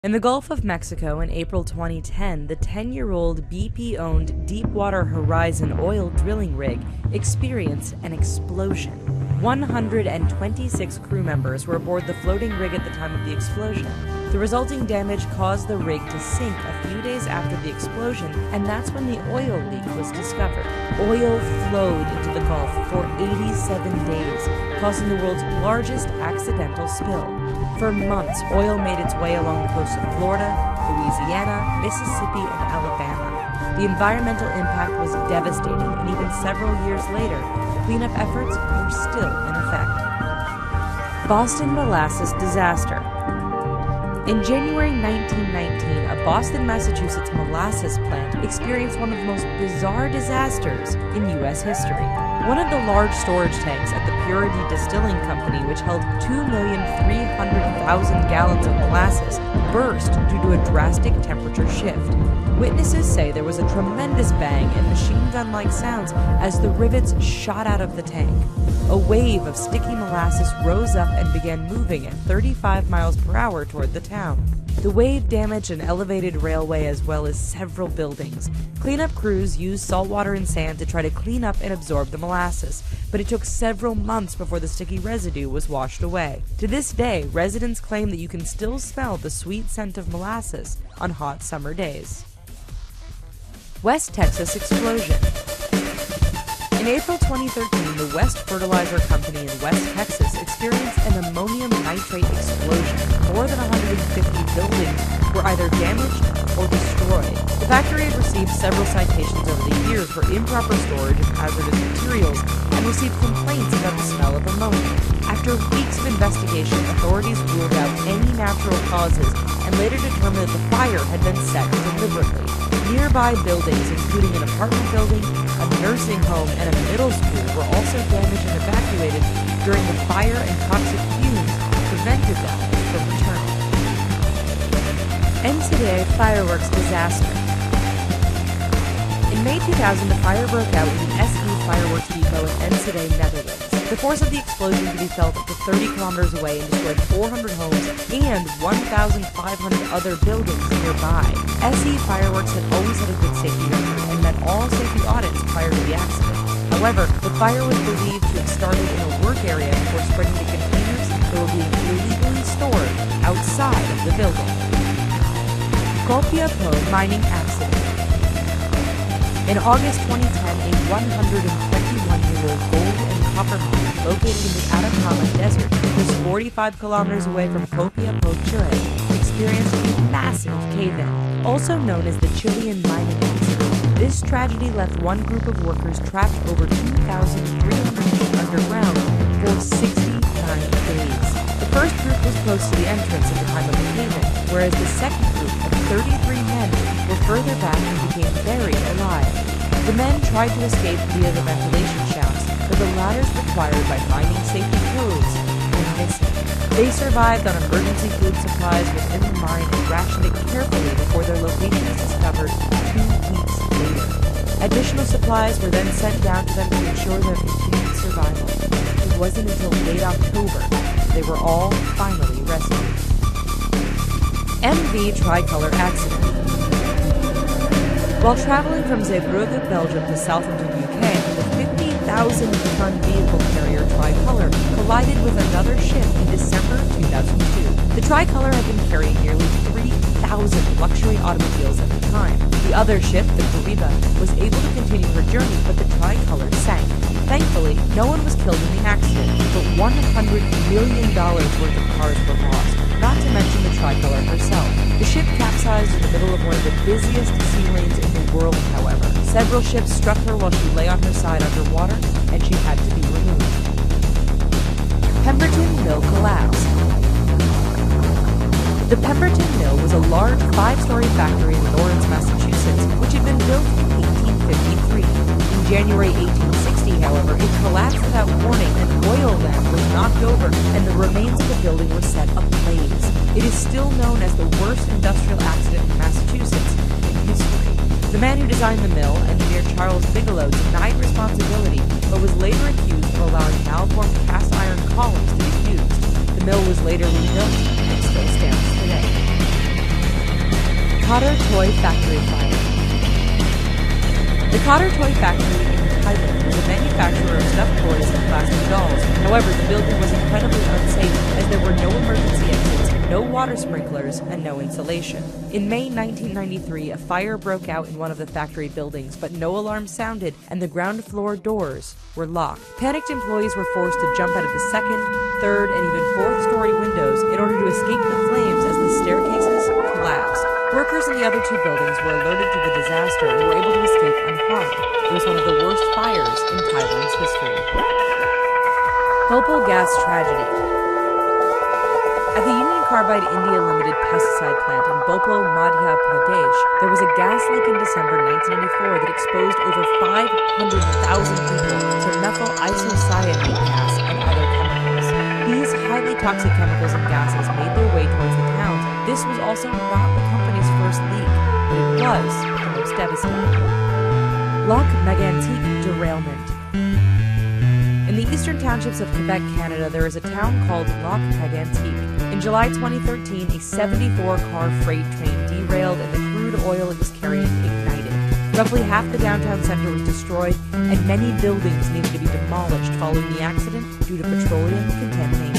In the Gulf of Mexico in April 2010, the 10-year-old BP-owned Deepwater Horizon oil drilling rig experienced an explosion. 126 crew members were aboard the floating rig at the time of the explosion. The resulting damage caused the rig to sink a few days after the explosion, and that's when the oil leak was discovered. Oil flowed into the Gulf for 87 days, causing the world's largest accidental spill. For months, oil made its way along the coasts of Florida, Louisiana, Mississippi, and Alabama. The environmental impact was devastating, and even several years later, cleanup efforts were still in effect. Boston molasses disaster. In January 1919, a Boston, Massachusetts molasses plant experienced one of the most bizarre disasters in U.S. history. One of the large storage tanks at the Purity Distilling Company, which held 2,300,000 gallons of molasses, burst due to a drastic temperature shift. Witnesses say there was a tremendous bang and machine gun-like sounds as the rivets shot out of the tank. A wave of sticky molasses rose up and began moving at 35 miles per hour toward the town. The wave damaged an elevated railway as well as several buildings. Cleanup crews used saltwater and sand to try to clean up and absorb the molasses, but it took several months before the sticky residue was washed away. To this day, residents claim that you can still smell the sweet scent of molasses on hot summer days. West Texas explosion. In April 2013, the West Fertilizer Company in West Texas experienced an ammonium nitrate explosion. More than 150 buildings were either damaged or destroyed. The factory had received several citations over the years for improper storage of hazardous materials and received complaints about the smell of ammonia. After weeks of investigation, authorities ruled out any natural causes and later determined that the fire had been set deliberately. Nearby buildings, including an apartment building, a nursing home, and a middle school, were also damaged and evacuated during the fire, and toxic fumes prevented them from returning. NCA fireworks disaster. In May 2000, a fire broke out in the SE Fireworks Depot in Enschede, Netherlands. The force of the explosion could be felt up to 30 kilometers away and destroyed 400 homes and 1,500 other buildings nearby. SE Fireworks had always had a good safety record and met all safety audits prior to the accident. However, the fire was believed to have started in a work area before spreading to containers that were being illegally stored outside of the building. Copiapó mining accident. In August 2010, a 121-year-old gold and copper mine located in the Atacama Desert, just 45 kilometers away from Copiapó, Chile, experienced a massive cave-in, also known as the Chilean mining accident. This tragedy left one group of workers trapped over 2,300 feet underground for 69 days. The first group was close to the entrance at the time of the cave-in, whereas the second group of 33 men were further back and became buried alive. The men tried to escape via the ventilation shafts, but the ladders required by mining safety codes were missing. They survived on emergency food supplies within the mine and rationed it carefully before their location was discovered 2 weeks later. Additional supplies were then sent down to them to ensure their continued survival. It wasn't until late October they were all finally rescued. MV Tricolor accident. While traveling from Zeebrugge, Belgium to Southampton, UK, the 50,000-ton vehicle carrier Tricolor collided with another ship in December 2002. The Tricolor had been carrying nearly 3,000 luxury automobiles at the time. The other ship, the Caribe, was able to continue her journey, but the Tricolor sank. Thankfully, no one was killed in the accident, but $100 million worth of cars were lost, not to mention the Tricolor herself. The ship capsized in the middle of one of the busiest sea lanes in the world, however. Several ships struck her while she lay on her side underwater, and she had to be removed. Pemberton Mill collapse. The Pemberton Mill was a large 5-story factory in Lawrence, Massachusetts, which had been built in 1853. In January 1860, however, it collapsed without warning, an oil lamp was knocked over, and the remains of the building were set ablaze. It is still known as the worst industrial accident in Massachusetts in history. The man who designed the mill, engineer Charles Bigelow, denied responsibility, but was later accused of allowing malformed cast iron columns to be used. The mill was later rebuilt and still stands today. Cotter Toy Factory Fire. The Cotter Toy Factory in Thailand was a manufacturer of stuffed toys and plastic dolls. However, the building was incredibly unsafe as there were no emergency exits, no water sprinklers, and no insulation. In May 1993, a fire broke out in one of the factory buildings, but no alarm sounded and the ground floor doors were locked. Panicked employees were forced to jump out of the second, third, and even fourth-story windows in order to escape the flames as the staircases collapsed. Workers in the other two buildings were alerted to the disaster and were able to escape unharmed. It was one of the worst fires in Thailand's history. Bhopal gas tragedy. At the Union Carbide India Limited pesticide plant in Bhopal, Madhya Pradesh, there was a gas leak in December 1994 that exposed over 500,000 people to methyl isocyanate gas and other chemicals. These highly toxic chemicals and gases made their way towards the towns. This was also not the company's first leak, but it was the most devastating. Lac Mégantic derailment. In the eastern townships of Quebec, Canada, there is a town called Lac Mégantic. In July 2013, a 74-car freight train derailed and the crude oil it was carrying ignited. Roughly half the downtown center was destroyed, and many buildings needed to be demolished following the accident due to petroleum contamination.